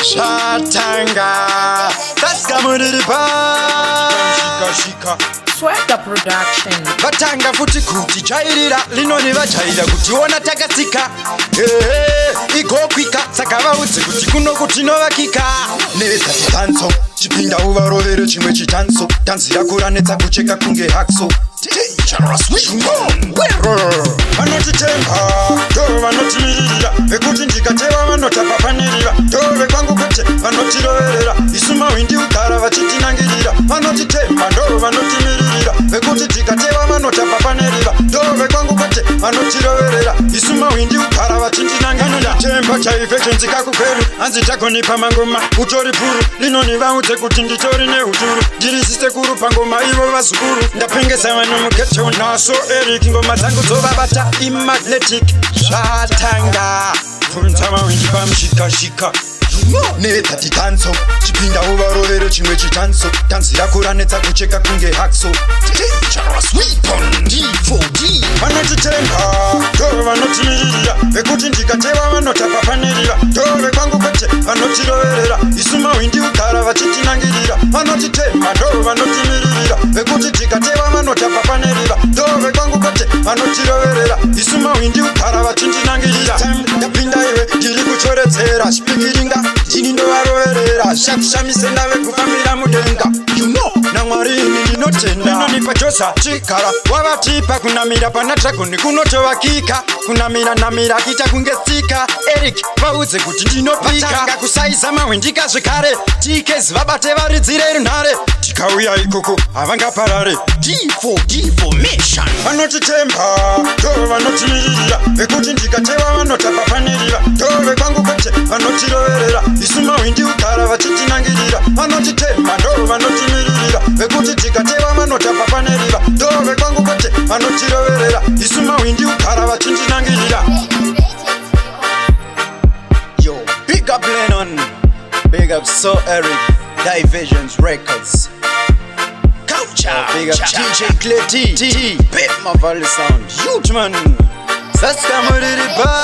Shatanga, Taskamuripa, Shika. Swagger Production. Batanga futi kuti chairira linoni vachaira kuti ona takasika igokwika saka vaudze kuti kuno kuti novakika nezati tanso chipinda uvarovere chimwe chitanso tanzira kuranetsa kucheka kunge hakso vanotitemba ndo vanotimirira vekuti ndikateva vanotapapanirira ndove kwangu kwete vanotiroverera isu mawindi ugara vachitinangirira vanotitemba ndo vanotimirira vekuti tikateva vanotapapanirira ndove kwangu kwete vanotiroverera isu mawindi ugara vachitinangirira temba chaife chenzika kukweru hanzi tagonipa mangoma utori puru linoni vaudze kuti nditori neuturu ndirisise kuru pangoma ivo vazukuru ndapengesa vanomugeto naso Eric ngoma dzangu dzovabata imagnetic zvatanga funza mawindi pamushikashika nezati tanso chipinda uvarovere chimwe chitanso tanzira kuranetsa kucheka kunge hakso vanotitenga ndo vanotimirira vekuti ndikateva vanotapapanirira ndove kwangu kwete vanotiroverera isu mawindi ugara vachitinangirira vanotitemba ndo vanotimirira vekuti tikateva vanotapapanirira ndove kwangu kwete vanotiroverera isu mawindi ugara vachitinangirira ndapinda iwe ndiri kuchoredzera chipikiringa ndini ndovaroverera shakushamise ndave kufambira mudenga namwarini ndinotenda inonipa josa chikara wavatipa kunamira pana dragoni kunotovakika kunamira kita kunge sika Eric vaudze kuti ndinopika kusaiza mawindika zvekare tikezi vabate varidzire runhare tikauya ikoko havangaparare D4 vanotitemba ndo vanotimirira vekuti ndikateva vanotapapanirira ndove kwangu kwete vanotiroverera isu mawindi ugara vachitinangirira vanotitemba ndo vanotimirira vekuti tikateva vanotapapanirira ndove kwangu kwete vanotiroverera isu mawindi ugara vachitinangirira. Yo, big up Lennon, big up So Eric, Diversions Records. Big up DJ Clay T, Pip my volley sound, huge man. Saska muriri ba.